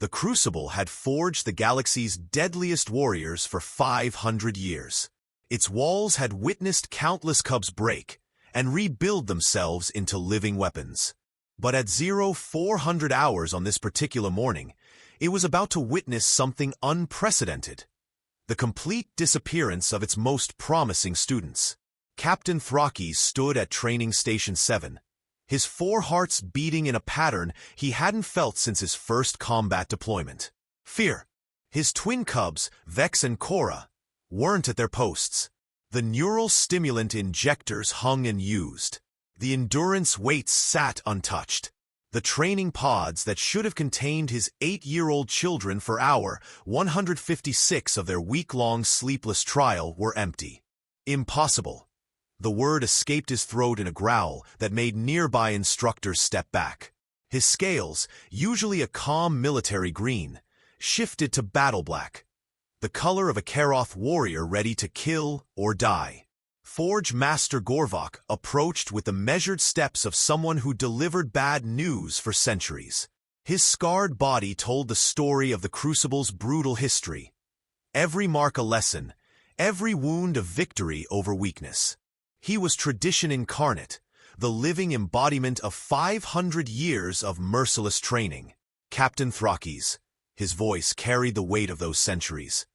The Crucible had forged the galaxy's deadliest warriors for 500 years. Its walls had witnessed countless cubs break and rebuild themselves into living weapons. But at 0400 hours on this particular morning, it was about to witness something unprecedented. The complete disappearance of its most promising students. Captain Thrakis stood at Training Station 7, his 4 hearts beating in a pattern he hadn't felt since his first combat deployment. Fear. His twin cubs, Vex and Cora, weren't at their posts. The neural stimulant injectors hung unused. The endurance weights sat untouched. The training pods that should have contained his 8-year-old children for hour 156 of their week-long sleepless trial were empty. Impossible. The word escaped his throat in a growl that made nearby instructors step back. His scales, usually a calm military green, shifted to battle black, the color of a Karoth warrior ready to kill or die. Forge Master Gorvok approached with the measured steps of someone who delivered bad news for centuries. His scarred body told the story of the Crucible's brutal history. Every mark a lesson, every wound a victory over weakness. He was tradition incarnate, the living embodiment of 500 years of merciless training. Captain Thrakis, his voice carried the weight of those centuries.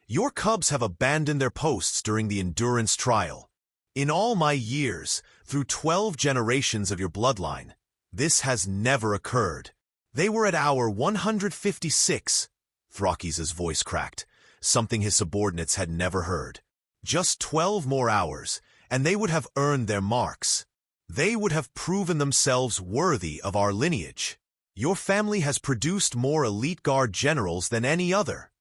Your cubs have abandoned their posts during the endurance trial. In all my years, through 12 generations of your bloodline, this has never occurred. They were at hour 156. Thrakis' voice cracked, something his subordinates had never heard. Just 12 more hours, and they would have earned their marks. They would have proven themselves worthy of our lineage. Your family has produced more elite guard generals than any other,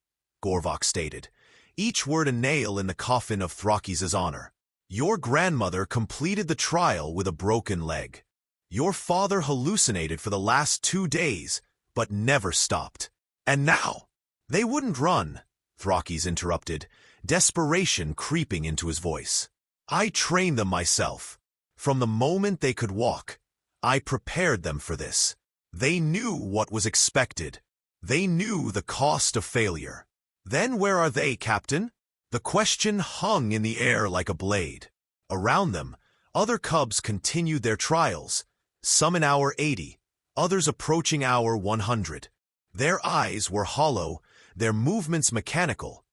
Gorvok stated, each word a nail in the coffin of Thrakis' honor. Your grandmother completed the trial with a broken leg. Your father hallucinated for the last 2 days, but never stopped. And now, they wouldn't run, Thrakis interrupted, desperation creeping into his voice. I trained them myself. From the moment they could walk, I prepared them for this. They knew what was expected. They knew the cost of failure. Then where are they, Captain? The question hung in the air like a blade. Around them, other cubs continued their trials, some in hour 80, others approaching hour 100. Their eyes were hollow, their movements mechanical,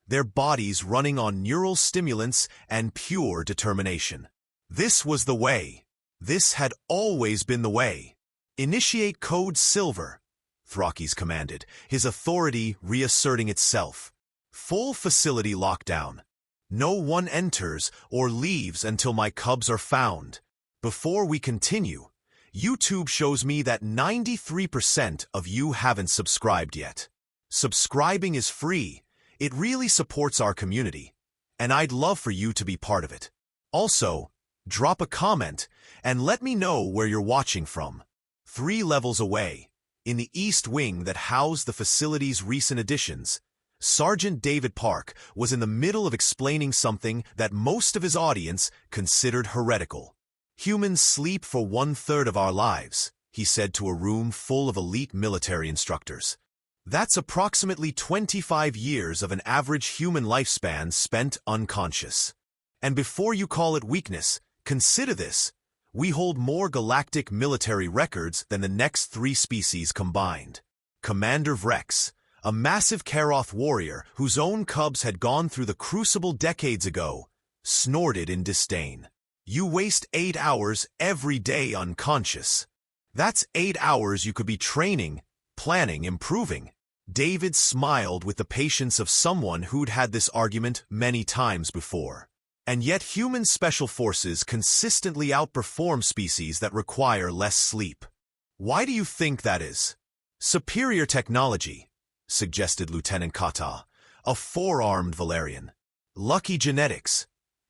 their bodies running on neural stimulants and pure determination. This was the way. This had always been the way. Initiate Code Silver, Thrakis commanded, his authority reasserting itself. Full facility lockdown. No one enters or leaves until my cubs are found. Before we continue, YouTube shows me that 93% of you haven't subscribed yet. Subscribing is free. It really supports our community, and I'd love for you to be part of it. Also, drop a comment and let me know where you're watching from. 3 levels away, in the East Wing that housed the facility's recent additions, Sergeant David Park was in the middle of explaining something that most of his audience considered heretical. Humans sleep for 1/3 of our lives, he said to a room full of elite military instructors. That's approximately 25 years of an average human lifespan spent unconscious. And before you call it weakness, consider this. We hold more galactic military records than the next 3 species combined. Commander Vrex, a massive Karoth warrior whose own cubs had gone through the Crucible decades ago, snorted in disdain. You waste 8 hours every day unconscious. That's 8 hours you could be training, planning, improving. David smiled with the patience of someone who'd had this argument many times before. And yet human special forces consistently outperform species that require less sleep. Why do you think that is? Superior technology, suggested Lieutenant Kata, a 4-armed Valerian. Lucky genetics,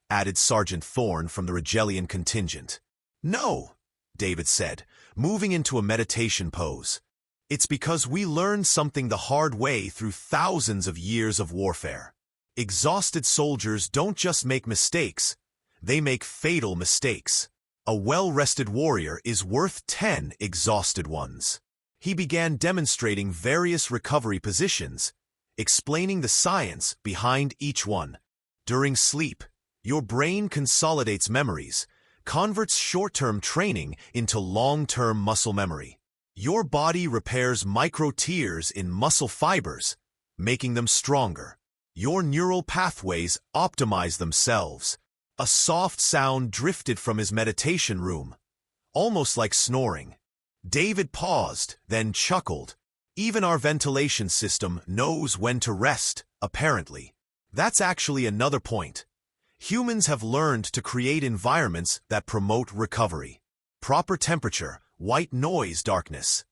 added Sergeant Thorne from the Regelian contingent. No, David said, moving into a meditation pose. It's because we learned something the hard way through thousands of years of warfare. Exhausted soldiers don't just make mistakes, they make fatal mistakes. A well-rested warrior is worth 10 exhausted ones. He began demonstrating various recovery positions, explaining the science behind each one. During sleep, your brain consolidates memories, converts short-term training into long-term muscle memory. Your body repairs micro-tears in muscle fibers, making them stronger. Your neural pathways optimize themselves. A soft sound drifted from his meditation room, almost like snoring. David paused, then chuckled. Even our ventilation system knows when to rest, apparently. That's actually another point. Humans have learned to create environments that promote recovery. Proper temperature, white noise, darkness.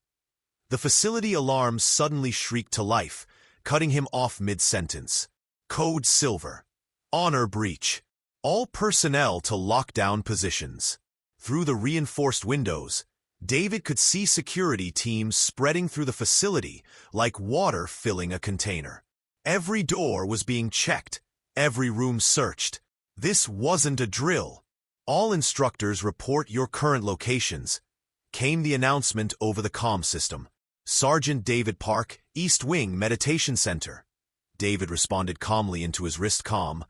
The facility alarms suddenly shrieked to life, cutting him off mid-sentence. Code Silver. Honor breach. All personnel to lockdown positions. Through the reinforced windows, David could see security teams spreading through the facility like water filling a container. Every door was being checked, every room searched. This wasn't a drill. All instructors report your current locations. Came the announcement over the comm system. Sergeant David Park, East Wing Meditation Center. David responded calmly into his wrist comm.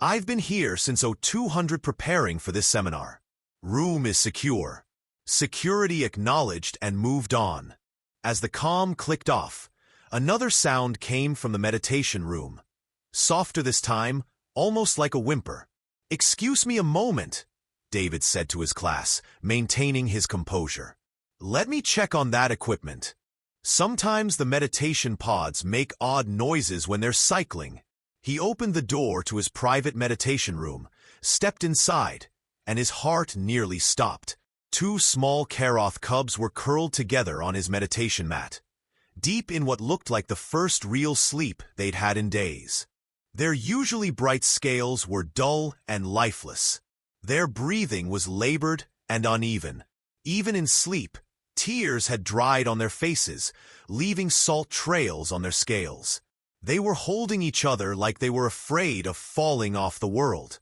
I've been here since 0200 preparing for this seminar. Room is secure. Security acknowledged and moved on. As the comm clicked off, another sound came from the meditation room. Softer this time, almost like a whimper. Excuse me a moment, David said to his class, maintaining his composure. Let me check on that equipment. Sometimes the meditation pods make odd noises when they're cycling. He opened the door to his private meditation room, stepped inside, and his heart nearly stopped. 2 small Karoth cubs were curled together on his meditation mat, deep in what looked like the first real sleep they'd had in days. Their usually bright scales were dull and lifeless. Their breathing was labored and uneven. Even in sleep, tears had dried on their faces, leaving salt trails on their scales. They were holding each other like they were afraid of falling off the world.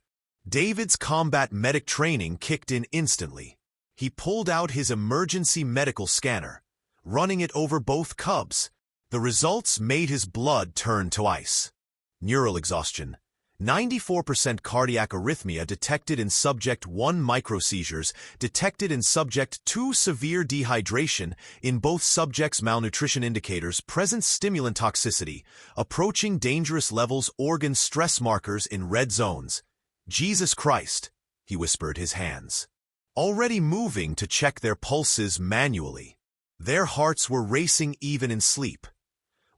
David's combat medic training kicked in instantly. He pulled out his emergency medical scanner, running it over both cubs. The results made his blood turn to ice. Neural exhaustion. 94% cardiac arrhythmia detected in subject 1, microseizures detected in subject 2, severe dehydration in both subjects, malnutrition indicators, present stimulant toxicity, approaching dangerous levels, organ stress markers in red zones. Jesus Christ, he whispered, his hands already moving to check their pulses manually. Their hearts were racing even in sleep.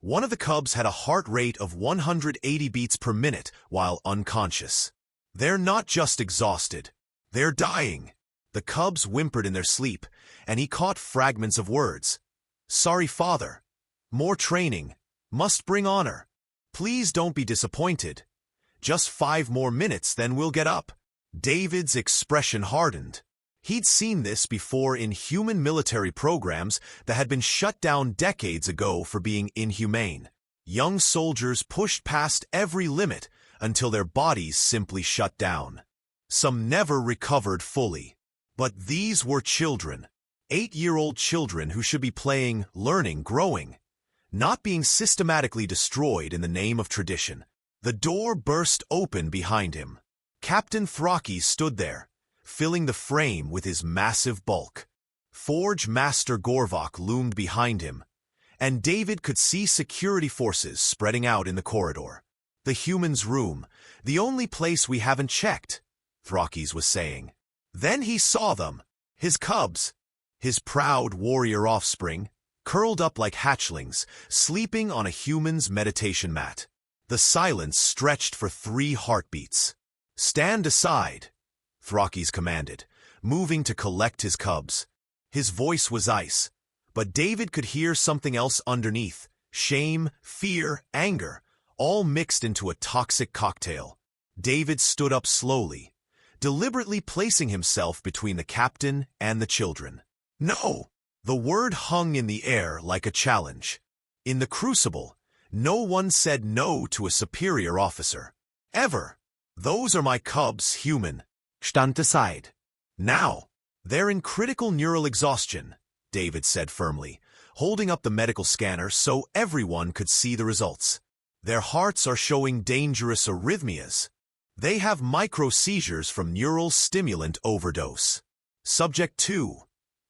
One of the cubs had a heart rate of 180 beats per minute while unconscious. They're not just exhausted, they're dying. The cubs whimpered in their sleep, and he caught fragments of words. Sorry, father. More training. Must bring honor. Please don't be disappointed. Just 5 more minutes, then we'll get up. David's expression hardened. He'd seen this before in human military programs that had been shut down decades ago for being inhumane. Young soldiers pushed past every limit until their bodies simply shut down. Some never recovered fully. But these were children. 8-year-old children who should be playing, learning, growing, not being systematically destroyed in the name of tradition. The door burst open behind him. Captain Thrakis stood there, filling the frame with his massive bulk. Forge Master Gorvok loomed behind him, and David could see security forces spreading out in the corridor. The human's room, the only place we haven't checked, Thrakis was saying. Then he saw them, his cubs, his proud warrior offspring, curled up like hatchlings, sleeping on a human's meditation mat. The silence stretched for 3 heartbeats. Stand aside, Thrakis commanded, moving to collect his cubs. His voice was ice, but David could hear something else underneath. Shame, fear, anger, all mixed into a toxic cocktail. David stood up slowly, deliberately placing himself between the captain and the children. No! The word hung in the air like a challenge. In the Crucible, no one said no to a superior officer. Ever. Those are my cubs, human. Stand aside. Now. They're in critical neural exhaustion, David said firmly, holding up the medical scanner so everyone could see the results. Their hearts are showing dangerous arrhythmias. They have micro-seizures from neural stimulant overdose. Subject 2,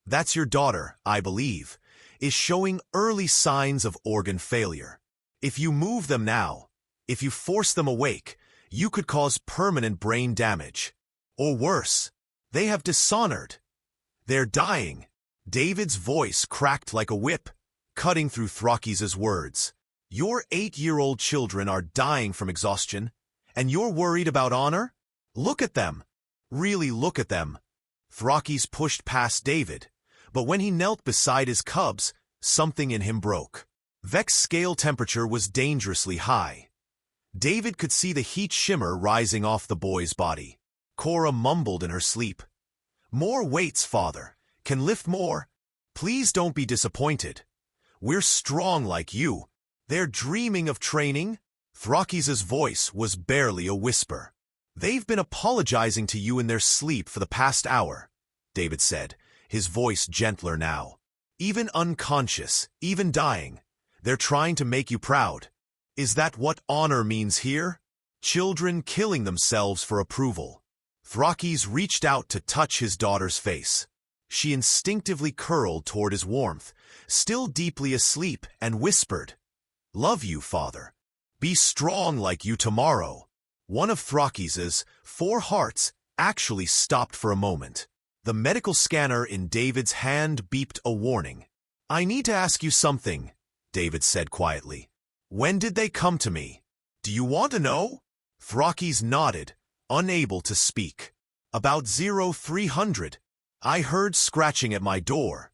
that's your daughter, I believe, is showing early signs of organ failure. If you move them now, if you force them awake, you could cause permanent brain damage. Or worse, they have dishonored. They're dying. David's voice cracked like a whip, cutting through Thrakis' words. Your 8-year-old children are dying from exhaustion, and you're worried about honor? Look at them. Really look at them. Thrakis pushed past David, but when he knelt beside his cubs, something in him broke. Vex's scale temperature was dangerously high. David could see the heat shimmer rising off the boy's body. Cora mumbled in her sleep. More weights, father. Can lift more. Please don't be disappointed. We're strong like you. They're dreaming of training. Thrakis' voice was barely a whisper. They've been apologizing to you in their sleep for the past hour, David said, his voice gentler now. Even unconscious, even dying, they're trying to make you proud. Is that what honor means here? Children killing themselves for approval. Thrakis reached out to touch his daughter's face. She instinctively curled toward his warmth, still deeply asleep, and whispered, "Love you, father. Be strong like you tomorrow." One of Thrakis' 4 hearts actually stopped for a moment. The medical scanner in David's hand beeped a warning. "I need to ask you something," David said quietly. "When did they come to me? Do you want to know?" Thrakis nodded, unable to speak. "About 0300. I heard scratching at my door.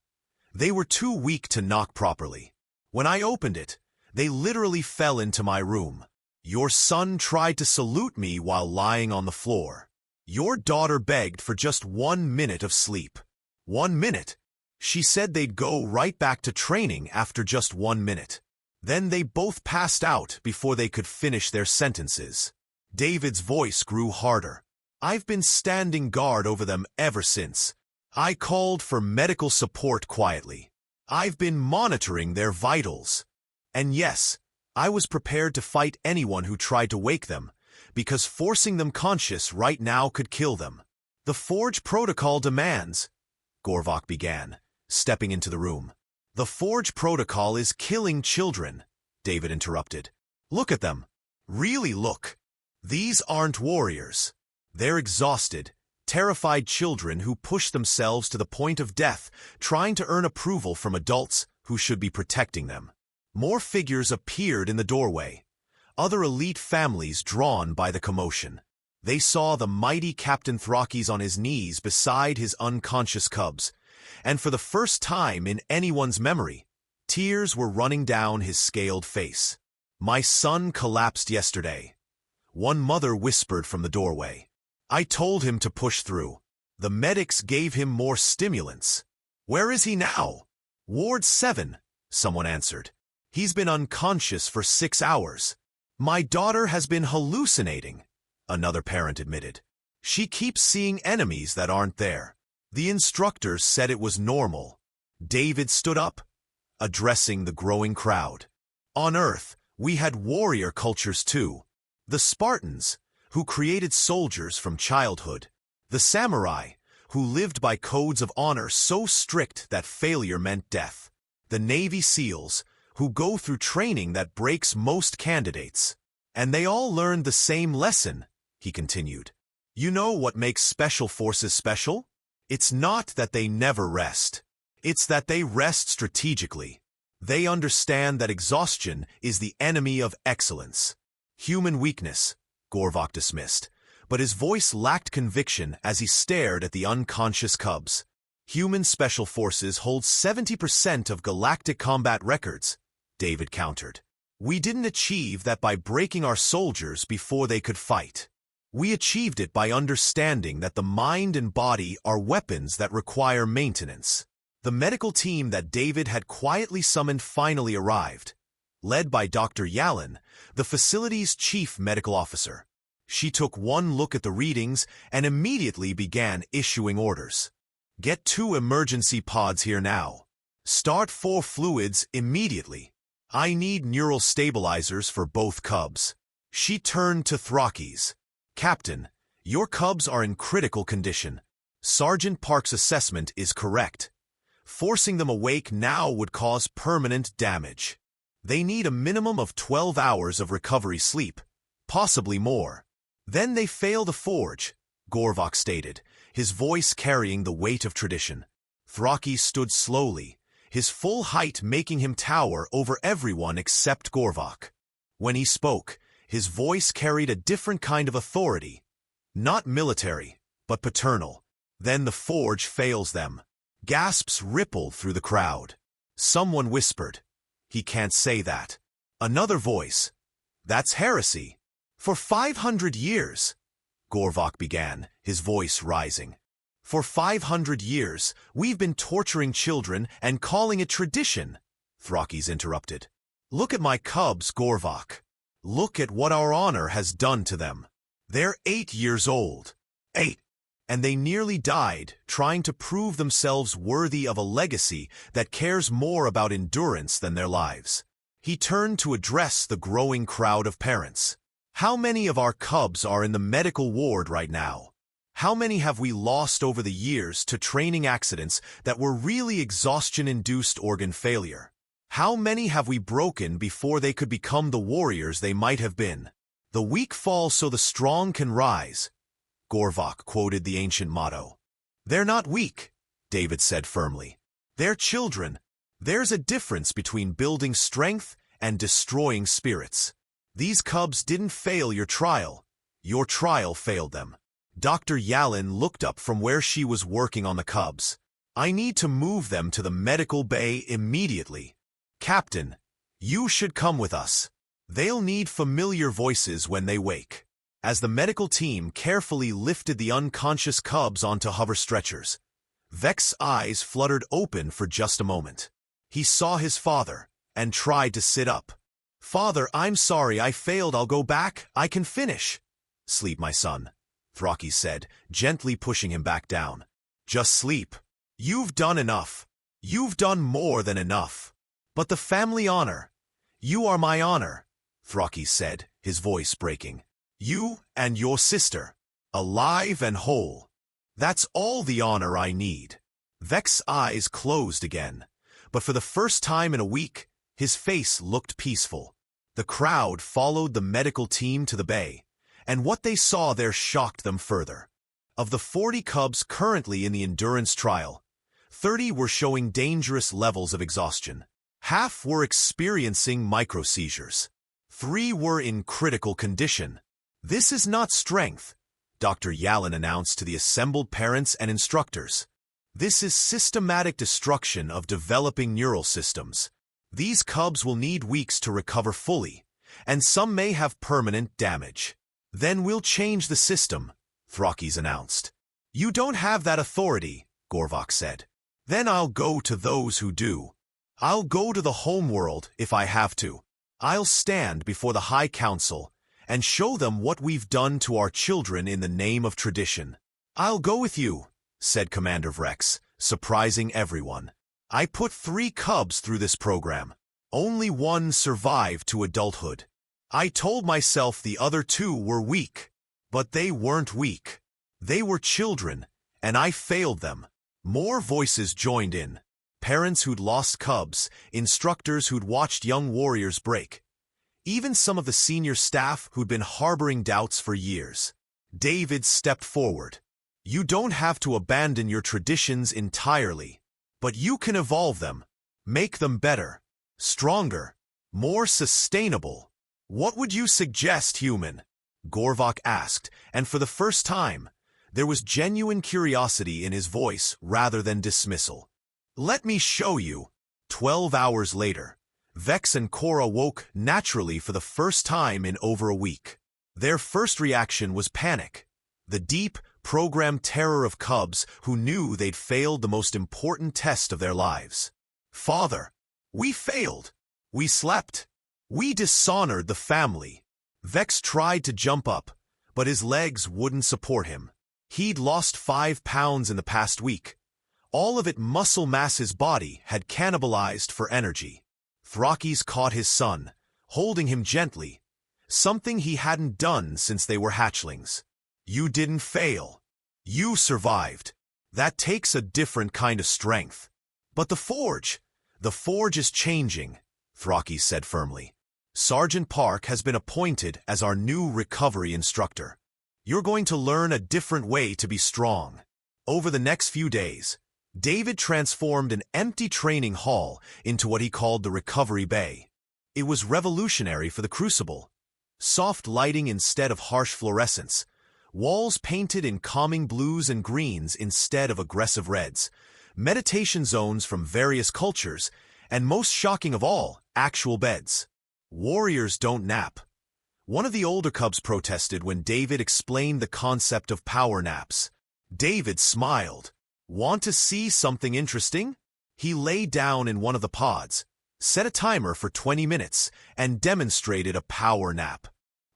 They were too weak to knock properly. When I opened it, they literally fell into my room. Your son tried to salute me while lying on the floor. Your daughter begged for just 1 minute of sleep. 1 minute. She said they'd go right back to training after just 1 minute. Then they both passed out before they could finish their sentences." David's voice grew harder. "I've been standing guard over them ever since. I called for medical support quietly. I've been monitoring their vitals. And yes, I was prepared to fight anyone who tried to wake them, because forcing them conscious right now could kill them. The Forge Protocol demands," Gorvok began, stepping into the room. "The Forge Protocol is killing children," David interrupted. "Look at them. Really look. These aren't warriors. They're exhausted, terrified children who push themselves to the point of death, trying to earn approval from adults who should be protecting them." More figures appeared in the doorway, other elite families drawn by the commotion. They saw the mighty Captain Thrakis on his knees beside his unconscious cubs, and for the first time in anyone's memory, tears were running down his scaled face. "My son collapsed yesterday," one mother whispered from the doorway. "I told him to push through. The medics gave him more stimulants." "Where is he now?" "Ward 7, someone answered. "He's been unconscious for 6 hours. My daughter has been hallucinating," another parent admitted. "She keeps seeing enemies that aren't there." The instructors said it was normal. David stood up, addressing the growing crowd. "On Earth, we had warrior cultures too. The Spartans, who created soldiers from childhood. The samurai, who lived by codes of honor so strict that failure meant death. The Navy SEALs, who go through training that breaks most candidates. And they all learned the same lesson," he continued. "You know what makes special forces special? It's not that they never rest. It's that they rest strategically. They understand that exhaustion is the enemy of excellence." "Human weakness," Gorvok dismissed, but his voice lacked conviction as he stared at the unconscious cubs. "Human special forces hold 70% of galactic combat records," David countered. "We didn't achieve that by breaking our soldiers before they could fight. We achieved it by understanding that the mind and body are weapons that require maintenance." The medical team that David had quietly summoned finally arrived, led by Dr. Yalin, the facility's chief medical officer. She took one look at the readings and immediately began issuing orders. "Get 2 emergency pods here now. Start 4 fluids immediately. I need neural stabilizers for both cubs. She turned to Thrakis. Captain, your cubs are in critical condition. Sergeant Park's assessment is correct. Forcing them awake now would cause permanent damage. They need a minimum of 12 hours of recovery sleep, possibly more. Then they fail to forge, Gorvok stated, his voice carrying the weight of tradition. Thrakis stood slowly, his full height making him tower over everyone except Gorvok. When he spoke, his voice carried a different kind of authority. Not military, but paternal. Then the forge fails them. Gasps rippled through the crowd. Someone whispered, "He can't say that." Another voice, "That's heresy." "For 500 years," Gorvok began, his voice rising. "For 500 years, we've been torturing children and calling it tradition," Thrakis interrupted. "Look at my cubs, Gorvok. Look at what our honor has done to them. They're 8 years old. 8. And they nearly died trying to prove themselves worthy of a legacy that cares more about endurance than their lives." He turned to address the growing crowd of parents. "How many of our cubs are in the medical ward right now? How many have we lost over the years to training accidents that were really exhaustion-induced organ failure? How many have we broken before they could become the warriors they might have been? The weak fall so the strong can rise," Gorvok quoted the ancient motto. "They're not weak," David said firmly. "They're children. There's a difference between building strength and destroying spirits. These cubs didn't fail your trial failed them." Dr. Yalin looked up from where she was working on the cubs. "I need to move them to the medical bay immediately. Captain, you should come with us. They'll need familiar voices when they wake." As the medical team carefully lifted the unconscious cubs onto hover stretchers, Vex's eyes fluttered open for just a moment. He saw his father and tried to sit up. "Father, I'm sorry, I failed. I'll go back. I can finish." "Sleep, my son," Thrakis said, gently pushing him back down. "Just sleep. You've done enough. You've done more than enough." "But the family honor." "You are my honor," Thrakis said, his voice breaking. "You and your sister, alive and whole. That's all the honor I need." Vex's eyes closed again, but for the first time in a week, his face looked peaceful. The crowd followed the medical team to the bay, and what they saw there shocked them further. Of the 40 cubs currently in the endurance trial, 30 were showing dangerous levels of exhaustion. Half were experiencing micro-seizures. 3 were in critical condition. "This is not strength," Dr. Yalin announced to the assembled parents and instructors. "This is systematic destruction of developing neural systems. These cubs will need weeks to recover fully, and some may have permanent damage. Then we'll change the system," Thrakis announced. "You don't have that authority," Gorvok said. "Then I'll go to those who do. I'll go to the homeworld if I have to. I'll stand before the High Council and show them what we've done to our children in the name of tradition." "I'll go with you," said Commander Vrex, surprising everyone. "I put 3 cubs through this program. Only 1 survived to adulthood. I told myself the other 2 were weak, but they weren't weak. They were children, and I failed them." More voices joined in. Parents who'd lost cubs, instructors who'd watched young warriors break, even some of the senior staff who'd been harboring doubts for years. David stepped forward. "You don't have to abandon your traditions entirely, but you can evolve them, make them better, stronger, more sustainable." "What would you suggest, human?" Gorvok asked, and for the first time, there was genuine curiosity in his voice rather than dismissal. "Let me show you." 12 hours later, Vex and Cora woke naturally for the first time in over a week. Their first reaction was panic, the deep, programmed terror of cubs who knew they'd failed the most important test of their lives. "Father, we failed. We slept. We dishonored the family." Vex tried to jump up, but his legs wouldn't support him. He'd lost 5 pounds in the past week, All of it muscle mass his body had cannibalized for energy. Thrakis caught his son, holding him gently, something he hadn't done since they were hatchlings. You didn't fail. You survived. That takes a different kind of strength. But the forge is changing, Thrakis said firmly. Sergeant Park has been appointed as our new recovery instructor. You're going to learn a different way to be strong. Over the next few days, David transformed an empty training hall into what he called the recovery bay. It was revolutionary for the Crucible. Soft lighting instead of harsh fluorescence, walls painted in calming blues and greens instead of aggressive reds, meditation zones from various cultures, and most shocking of all, actual beds. Warriors don't nap. One of the older cubs protested when David explained the concept of power naps. David smiled. Want to see something interesting? He lay down in one of the pods, set a timer for 20 minutes, and demonstrated a power nap.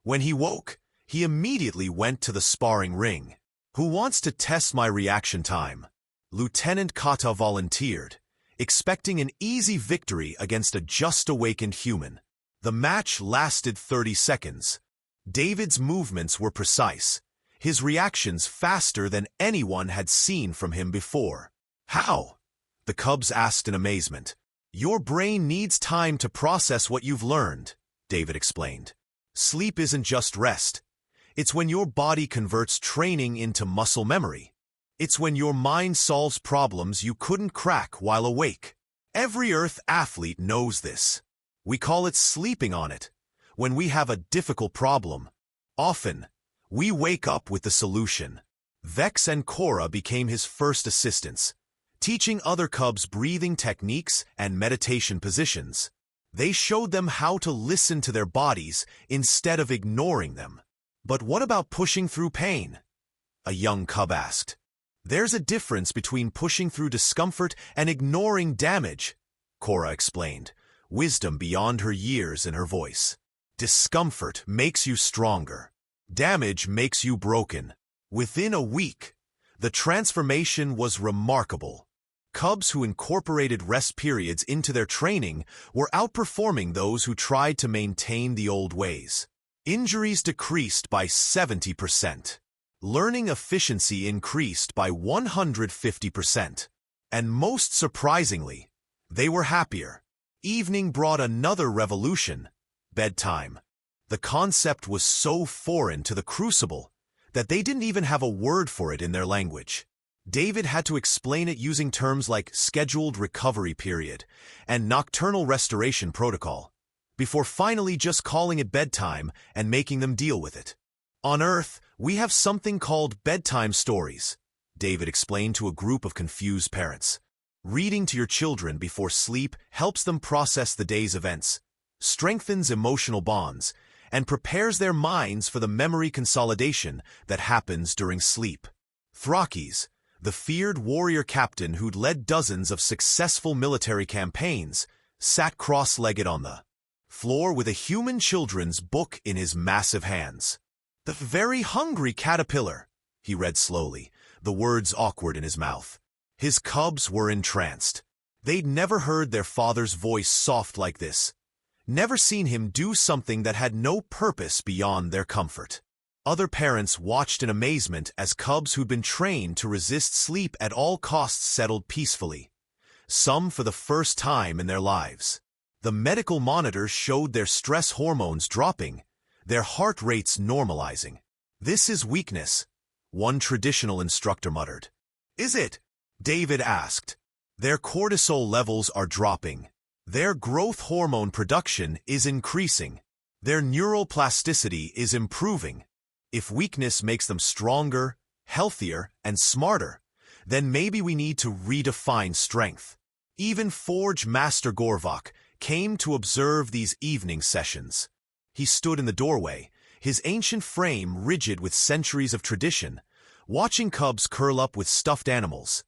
When he woke, he immediately went to the sparring ring. Who wants to test my reaction time? Lieutenant Kata volunteered, expecting an easy victory against a just-awakened human. The match lasted 30 seconds. David's movements were precise, his reactions faster than anyone had seen from him before. How? The cubs asked in amazement. Your brain needs time to process what you've learned, David explained. Sleep isn't just rest. It's when your body converts training into muscle memory. It's when your mind solves problems you couldn't crack while awake. Every Earth athlete knows this. We call it sleeping on it. When we have a difficult problem, often, we wake up with the solution. Vex and Korra became his first assistants, teaching other cubs breathing techniques and meditation positions. They showed them how to listen to their bodies instead of ignoring them. But what about pushing through pain? A young cub asked. There's a difference between pushing through discomfort and ignoring damage, Korra explained, wisdom beyond her years in her voice. Discomfort makes you stronger. Damage makes you broken. Within a week, the transformation was remarkable. Cubs who incorporated rest periods into their training were outperforming those who tried to maintain the old ways. Injuries decreased by 70%. Learning efficiency increased by 150%. And most surprisingly, they were happier. Evening brought another revolution, bedtime. The concept was so foreign to the Crucible that they didn't even have a word for it in their language. David had to explain it using terms like scheduled recovery period and nocturnal restoration protocol, before finally just calling it bedtime and making them deal with it. On Earth, we have something called bedtime stories, David explained to a group of confused parents. Reading to your children before sleep helps them process the day's events, strengthens emotional bonds, and prepares their minds for the memory consolidation that happens during sleep. Thrakis, the feared warrior captain who'd led dozens of successful military campaigns, sat cross-legged on the floor with a human children's book in his massive hands. The very hungry caterpillar, he read slowly, the words awkward in his mouth. His cubs were entranced. They'd never heard their father's voice soft like this, never seen him do something that had no purpose beyond their comfort. Other parents watched in amazement as cubs who'd been trained to resist sleep at all costs settled peacefully, some for the first time in their lives. The medical monitors showed their stress hormones dropping, their heart rates normalizing. This is weakness, one traditional instructor muttered. Is it? David asked. Their cortisol levels are dropping. Their growth hormone production is increasing. Their neural plasticity is improving. If weakness makes them stronger, healthier, and smarter, then maybe we need to redefine strength. Even Forge Master Gorvok came to observe these evening sessions. He stood in the doorway, his ancient frame rigid with centuries of tradition, watching cubs curl up with stuffed animals.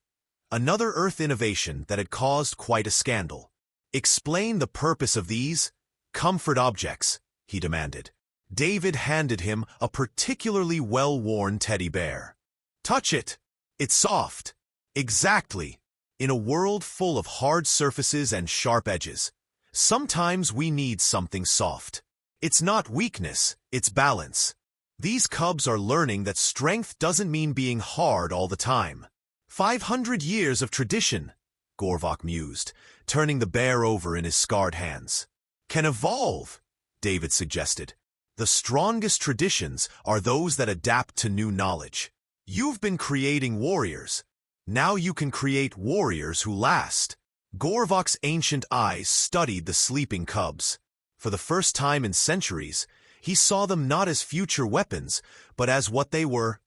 Another Earth innovation that had caused quite a scandal. Explain the purpose of these comfort objects, he demanded. David handed him a particularly well-worn teddy bear. Touch it. It's soft. Exactly. In a world full of hard surfaces and sharp edges, sometimes we need something soft. It's not weakness, it's balance. These cubs are learning that strength doesn't mean being hard all the time. 500 years of tradition, Gorvok mused, turning the bear over in his scarred hands. Can evolve, David suggested. The strongest traditions are those that adapt to new knowledge. You've been creating warriors. Now you can create warriors who last. Gorvok's ancient eyes studied the sleeping cubs. For the first time in centuries, he saw them not as future weapons, but as what they were: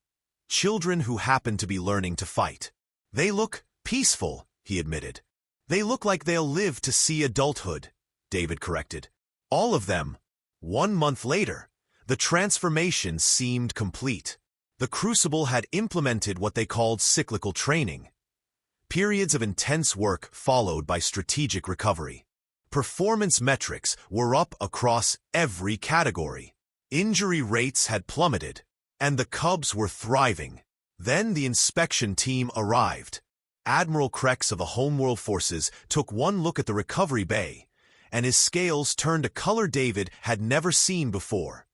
children who happened to be learning to fight. They look peaceful, he admitted. They look like they'll live to see adulthood, David corrected. All of them. 1 month later, the transformation seemed complete. The Crucible had implemented what they called cyclical training. Periods of intense work followed by strategic recovery. Performance metrics were up across every category. Injury rates had plummeted, and the cubs were thriving. Then the inspection team arrived. Admiral Thrakis of the Homeworld Forces took one look at the recovery bay, and his scales turned a color David had never seen before.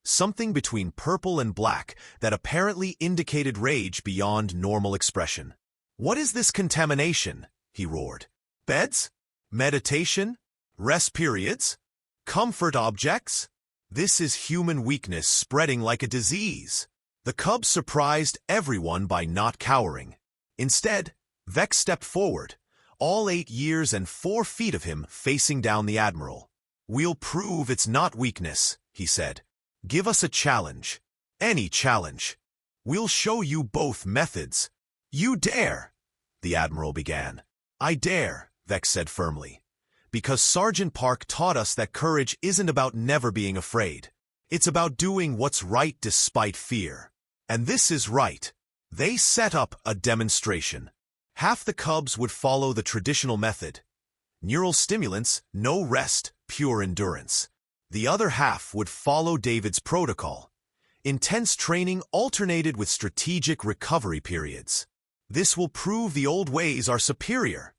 Something between purple and black that apparently indicated rage beyond normal expression. "What is this contamination?" he roared. "Beds? Meditation? Rest periods? Comfort objects? This is human weakness spreading like a disease." The cubs surprised everyone by not cowering. Instead, Vex stepped forward, all 8 years and 4 feet of him facing down the Admiral. "We'll prove it's not weakness," he said. "Give us a challenge. Any challenge. We'll show you both methods." "You dare," the Admiral began. "I dare," Vex said firmly, "because Sergeant Park taught us that courage isn't about never being afraid. It's about doing what's right despite fear. And this is right." They set up a demonstration. Half the cubs would follow the traditional method. Neural stimulants, no rest, pure endurance. The other half would follow David's protocol. Intense training alternated with strategic recovery periods. "This will prove the old ways are superior,"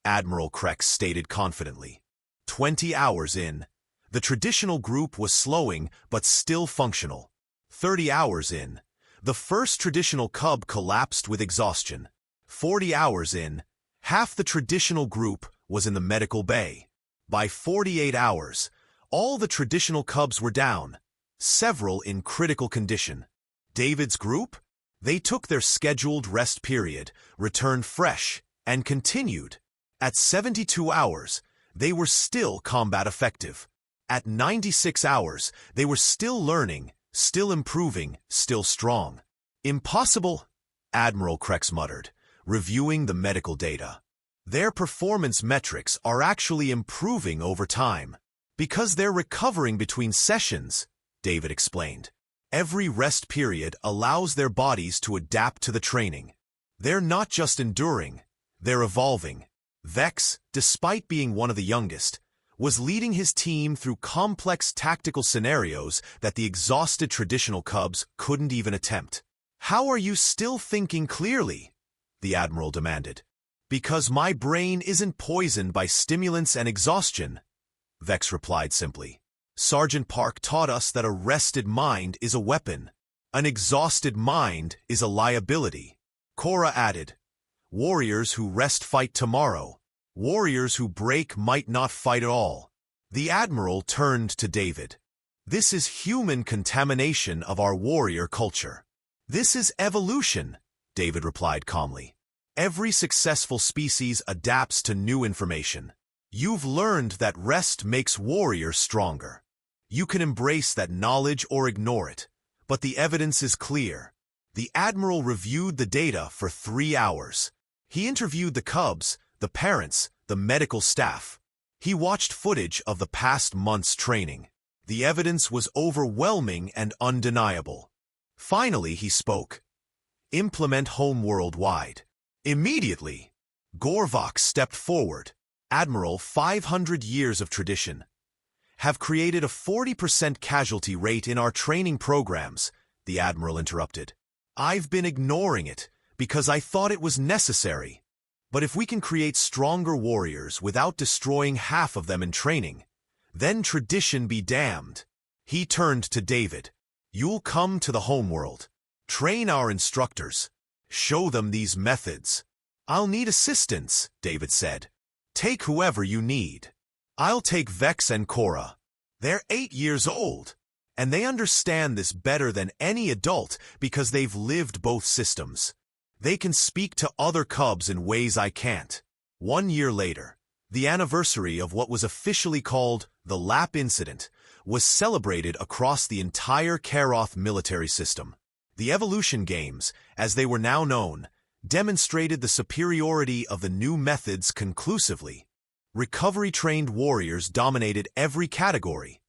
Admiral Thrakis stated confidently. 20 hours in, the traditional group was slowing but still functional. 30 hours in, the first traditional cub collapsed with exhaustion. 40 hours in, half the traditional group was in the medical bay. By 48 hours, all the traditional cubs were down, several in critical condition. David's group? They took their scheduled rest period, returned fresh, and continued. At 72 hours, they were still combat effective. At 96 hours, they were still learning, still improving, still strong. "Impossible," Admiral Thrakis muttered, reviewing the medical data. "Their performance metrics are actually improving over time. Because they're recovering between sessions," David explained. "Every rest period allows their bodies to adapt to the training. They're not just enduring, they're evolving." Vex, despite being one of the youngest, was leading his team through complex tactical scenarios that the exhausted traditional cubs couldn't even attempt. "How are you still thinking clearly?" the Admiral demanded. "Because my brain isn't poisoned by stimulants and exhaustion," Vex replied simply. "Sergeant Park taught us that a rested mind is a weapon. An exhausted mind is a liability." Cora added, "Warriors who rest fight tomorrow. Warriors who break might not fight at all." The Admiral turned to David. "This is human contamination of our warrior culture." "This is evolution," David replied calmly. "Every successful species adapts to new information. You've learned that rest makes warriors stronger. You can embrace that knowledge or ignore it, but the evidence is clear." The Admiral reviewed the data for 3 hours. He interviewed the cubs, the parents, the medical staff. He watched footage of the past month's training. The evidence was overwhelming and undeniable. Finally, he spoke. "Implement Homeworld-wide. Immediately." Gorvok stepped forward. "Admiral, 500 years of tradition have created a 40% casualty rate in our training programs," the Admiral interrupted. "I've been ignoring it because I thought it was necessary." But if we can create stronger warriors without destroying half of them in training, then tradition be damned. He turned to David. You'll come to the homeworld. Train our instructors. Show them these methods. I'll need assistance, David said. Take whoever you need. I'll take Vex and Cora. They're 8 years old, and they understand this better than any adult because they've lived both systems. They can speak to other cubs in ways I can't. 1 year later, the anniversary of what was officially called the Lap Incident was celebrated across the entire Karoth military system. The evolution games, as they were now known, demonstrated the superiority of the new methods conclusively. Recovery-trained warriors dominated every category: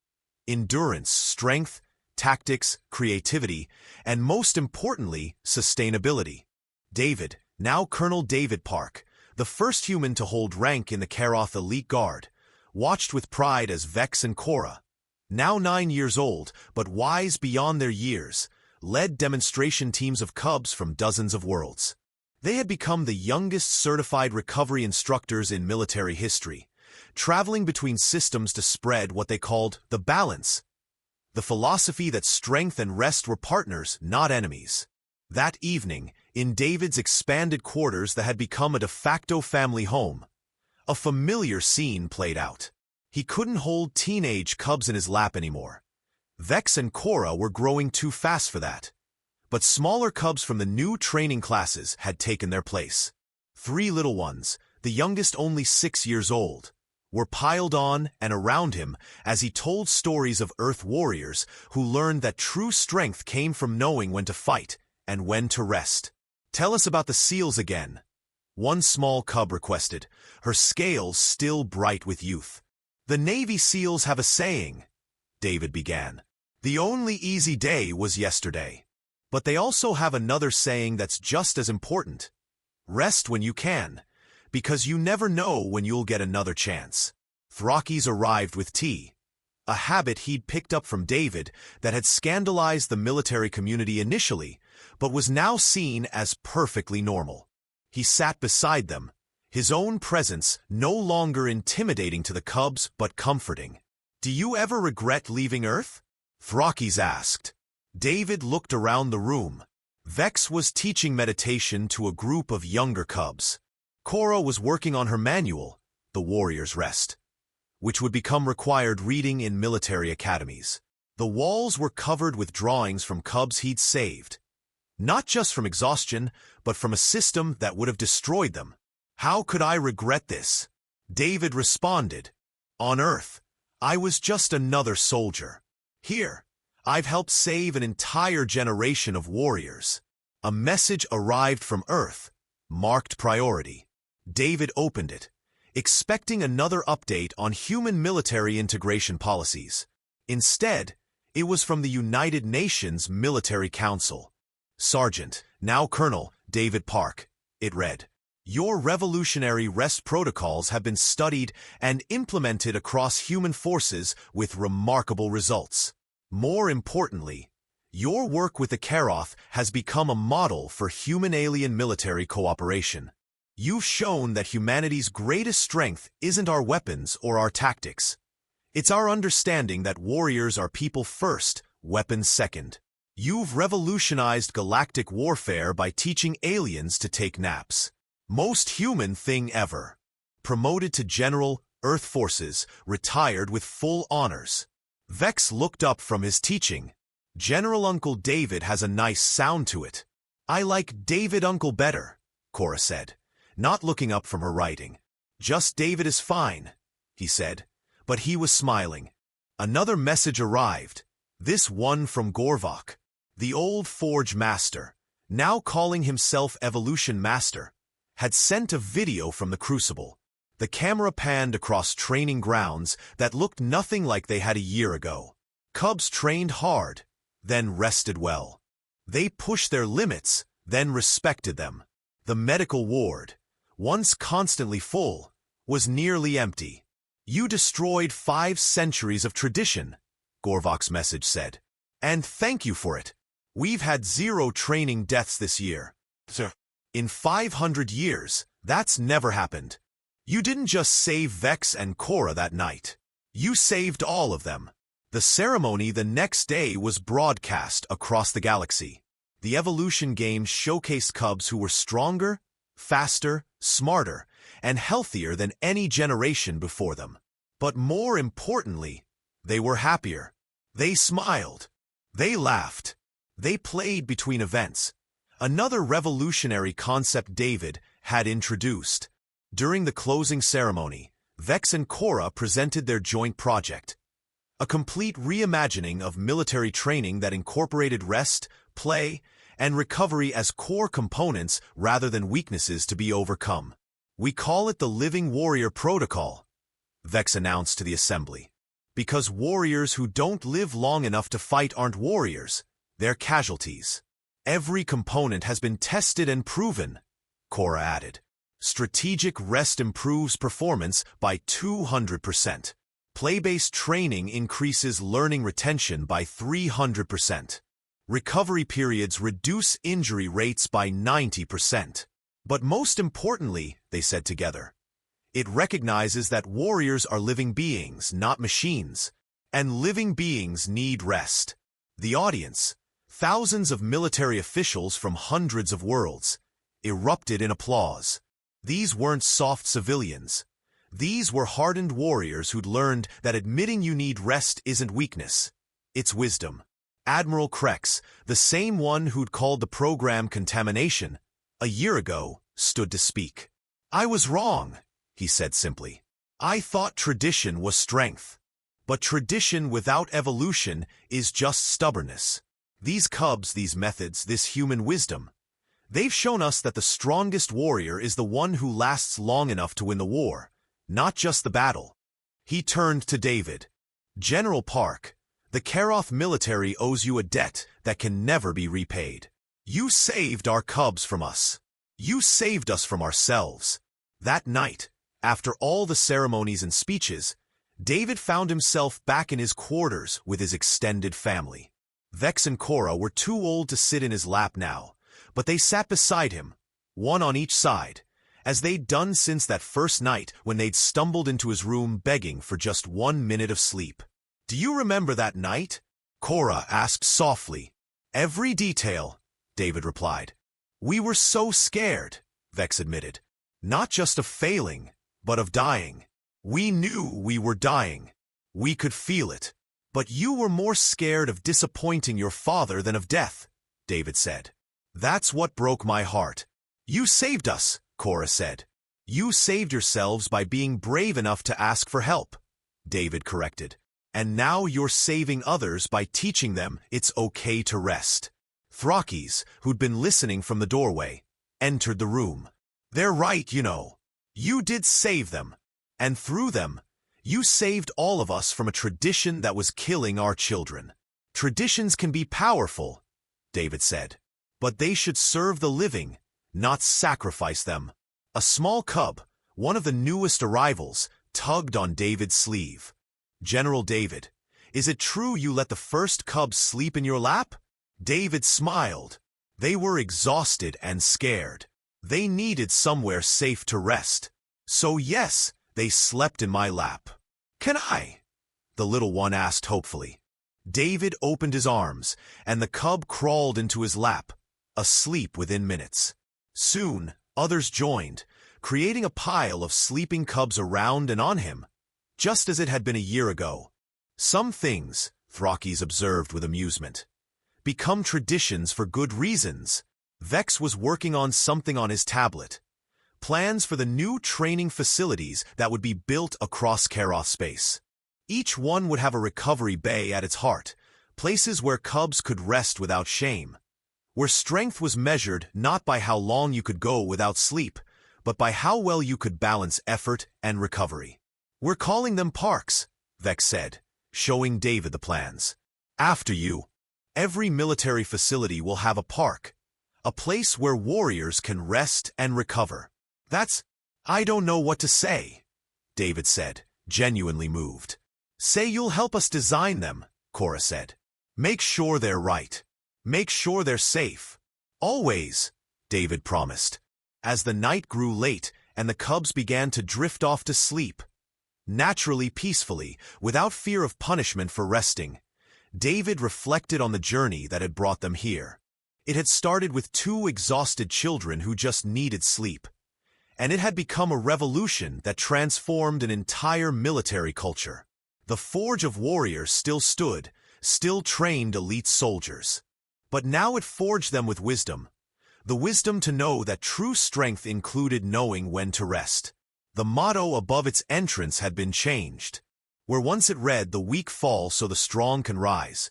endurance, strength, tactics, creativity, and most importantly, sustainability. David, now Colonel David Park, the first human to hold rank in the Karoth Elite Guard, watched with pride as Vex and Cora, now 9 years old but wise beyond their years, led demonstration teams of cubs from dozens of worlds. They had become the youngest certified recovery instructors in military history, traveling between systems to spread what they called the balance, the philosophy that strength and rest were partners, not enemies. That evening, in David's expanded quarters that had become a de facto family home, a familiar scene played out. He couldn't hold teenage cubs in his lap anymore. Vex and Cora were growing too fast for that. But smaller cubs from the new training classes had taken their place. 3 little ones, the youngest only 6 years old, were piled on and around him as he told stories of Earth warriors who learned that true strength came from knowing when to fight and when to rest. Tell us about the seals again, one small cub requested, her scales still bright with youth. The Navy SEALs have a saying, David began. The only easy day was yesterday. But they also have another saying that's just as important. Rest when you can, because you never know when you'll get another chance. Thrakis arrived with tea, a habit he'd picked up from David that had scandalized the military community initially, but was now seen as perfectly normal. He sat beside them, his own presence no longer intimidating to the cubs but comforting. Do you ever regret leaving Earth? Thrakis asked. David looked around the room. Vex was teaching meditation to a group of younger cubs. Cora was working on her manual, The Warrior's Rest, which would become required reading in military academies. The walls were covered with drawings from cubs he'd saved, not just from exhaustion, but from a system that would have destroyed them. How could I regret this? David responded. On Earth, I was just another soldier. Here, I've helped save an entire generation of warriors. A message arrived from Earth, marked priority. David opened it, expecting another update on human military integration policies. Instead, it was from the United Nations Military Council. Sergeant, now Colonel, David Park, it read. Your revolutionary rest protocols have been studied and implemented across human forces with remarkable results. More importantly, your work with the Karoth has become a model for human-alien military cooperation. You've shown that humanity's greatest strength isn't our weapons or our tactics. It's our understanding that warriors are people first, weapons second. You've revolutionized galactic warfare by teaching aliens to take naps. Most human thing ever. Promoted to General, Earth Forces, retired with full honors. Vex looked up from his teaching. General Uncle David has a nice sound to it. I like David Uncle better, Cora said, not looking up from her writing. Just David is fine, he said, but he was smiling. Another message arrived, this one from Gorvok, the old Forge Master, now calling himself Evolution Master, had sent a video from the Crucible. The camera panned across training grounds that looked nothing like they had a year ago. Cubs trained hard, then rested well. They pushed their limits, then respected them. The medical ward, once constantly full, was nearly empty. You destroyed 5 centuries of tradition, Gorvok's message said. And thank you for it. We've had 0 training deaths this year. Sir. In 500 years, That's never happened. You didn't just save Vex and Korra that night. You saved all of them. The ceremony the next day was broadcast across the galaxy. The evolution games showcased cubs who were stronger, faster, smarter, and healthier than any generation before them. But more importantly, they were happier. They smiled. They laughed. They played between events. Another revolutionary concept David had introduced. During the closing ceremony, Vex and Korra presented their joint project. A complete reimagining of military training that incorporated rest, play, and recovery as core components rather than weaknesses to be overcome. We call it the Living Warrior Protocol, Vex announced to the assembly. Because warriors who don't live long enough to fight aren't warriors, they're casualties. Every component has been tested and proven, Korra added. Strategic rest improves performance by 200%. Play-based training increases learning retention by 300%. Recovery periods reduce injury rates by 90%. But most importantly, they said together, it recognizes that warriors are living beings, not machines, and living beings need rest. The audience, thousands of military officials from hundreds of worlds, erupted in applause. These weren't soft civilians. These were hardened warriors who'd learned that admitting you need rest isn't weakness, it's wisdom. Admiral Thrakis, the same one who'd called the program contamination, a year ago, stood to speak. I was wrong, he said simply. I thought tradition was strength. But tradition without evolution is just stubbornness. These cubs, these methods, this human wisdom, they've shown us that the strongest warrior is the one who lasts long enough to win the war, not just the battle. He turned to David. General Park, the Karoth military owes you a debt that can never be repaid. You saved our cubs from us. You saved us from ourselves. That night, after all the ceremonies and speeches, David found himself back in his quarters with his extended family. Vex and Korra were too old to sit in his lap now, but they sat beside him, one on each side, as they'd done since that first night when they'd stumbled into his room begging for just 1 minute of sleep. Do you remember that night? Korra asked softly. Every detail, David replied. We were so scared, Vex admitted. Not just of failing, but of dying. We knew we were dying. We could feel it. But you were more scared of disappointing your father than of death, David said. That's what broke my heart. You saved us, Korra said. You saved yourselves by being brave enough to ask for help, David corrected. And now you're saving others by teaching them it's okay to rest. Thrakis, who'd been listening from the doorway, entered the room. They're right, you know. You did save them. And through them, you saved all of us from a tradition that was killing our children. Traditions can be powerful, David said. But they should serve the living, not sacrifice them. A small cub, one of the newest arrivals, tugged on David's sleeve. General David, is it true you let the first cub sleep in your lap? David smiled. They were exhausted and scared. They needed somewhere safe to rest. So yes, they slept in my lap. Can I? The little one asked hopefully. David opened his arms, and the cub crawled into his lap, asleep within minutes. Soon, others joined, creating a pile of sleeping cubs around and on him, just as it had been a year ago. Some things, Thrakis observed with amusement, become traditions for good reasons. Vex was working on something on his tablet. Plans for the new training facilities that would be built across Karoth space. Each one would have a recovery bay at its heart, places where cubs could rest without shame. Where strength was measured not by how long you could go without sleep, but by how well you could balance effort and recovery. We're calling them parks, Vex said, showing David the plans. After you, every military facility will have a park, a place where warriors can rest and recover. I don't know what to say, David said, genuinely moved. Say you'll help us design them, Korra said. Make sure they're right. Make sure they're safe. Always, David promised. As the night grew late and the cubs began to drift off to sleep, naturally peacefully, without fear of punishment for resting, David reflected on the journey that had brought them here. It had started with two exhausted children who just needed sleep, and it had become a revolution that transformed an entire military culture. The Forge of Warriors still stood, still trained elite soldiers. But now it forged them with wisdom. The wisdom to know that true strength included knowing when to rest. The motto above its entrance had been changed. Where once it read, "The weak fall so the strong can rise,"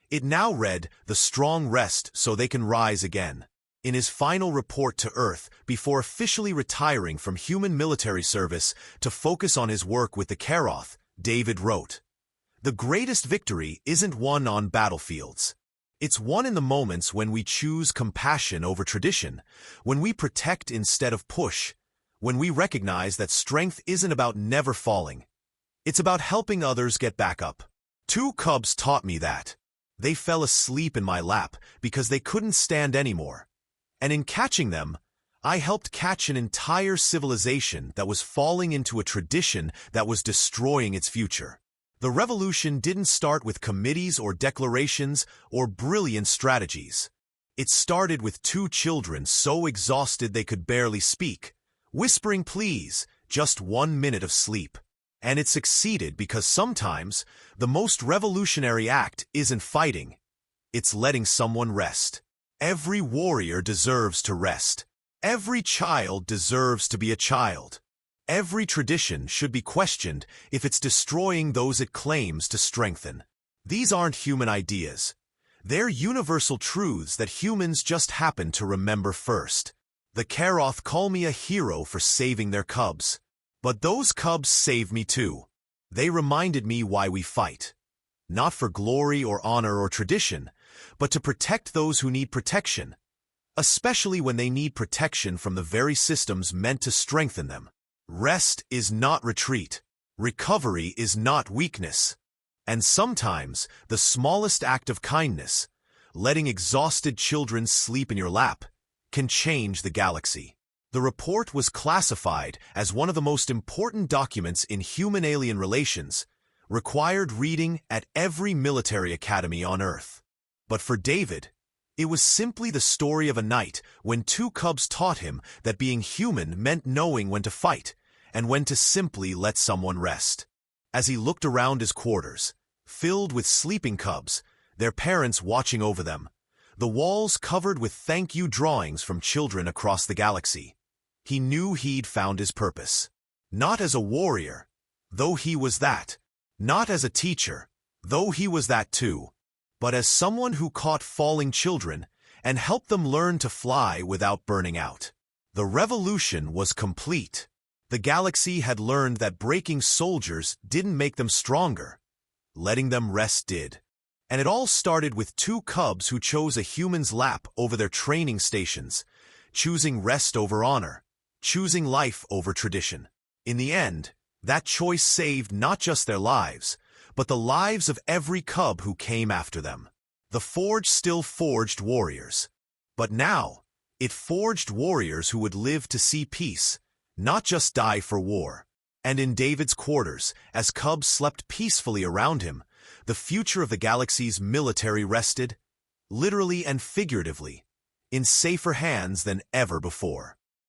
it now read, "The strong rest so they can rise again." In his final report to Earth, before officially retiring from human military service to focus on his work with the Karoth, David wrote, "The greatest victory isn't won on battlefields. It's won in the moments when we choose compassion over tradition, when we protect instead of push, when we recognize that strength isn't about never falling. It's about helping others get back up." Two cubs taught me that. They fell asleep in my lap because they couldn't stand anymore. And in catching them, I helped catch an entire civilization that was falling into a tradition that was destroying its future. The revolution didn't start with committees or declarations or brilliant strategies. It started with two children so exhausted they could barely speak, whispering, "Please, just 1 minute of sleep." And it succeeded because sometimes the most revolutionary act isn't fighting, it's letting someone rest. Every warrior deserves to rest. Every child deserves to be a child. Every tradition should be questioned if it's destroying those it claims to strengthen. These aren't human ideas. They're universal truths that humans just happen to remember first. The Karoth call me a hero for saving their cubs. But those cubs saved me too. They reminded me why we fight. Not for glory or honor or tradition, but to protect those who need protection, especially when they need protection from the very systems meant to strengthen them. Rest is not retreat. Recovery is not weakness. And sometimes the smallest act of kindness, letting exhausted children sleep in your lap, can change the galaxy. The report was classified as one of the most important documents in human-alien relations, required reading at every military academy on Earth. But for David, it was simply the story of a night when two cubs taught him that being human meant knowing when to fight and when to simply let someone rest. As he looked around his quarters, filled with sleeping cubs, their parents watching over them, the walls covered with thank you drawings from children across the galaxy, he knew he'd found his purpose. Not as a warrior, though he was that. Not as a teacher, though he was that too. But as someone who caught falling children and helped them learn to fly without burning out. The revolution was complete. The galaxy had learned that breaking soldiers didn't make them stronger. Letting them rest did. And it all started with two cubs who chose a human's lap over their training stations, choosing rest over honor, choosing life over tradition. In the end, that choice saved not just their lives, but the lives of every cub who came after them. The Forge still forged warriors. But now, it forged warriors who would live to see peace, not just die for war. And in David's quarters, as cubs slept peacefully around him, the future of the galaxy's military rested, literally and figuratively, in safer hands than ever before.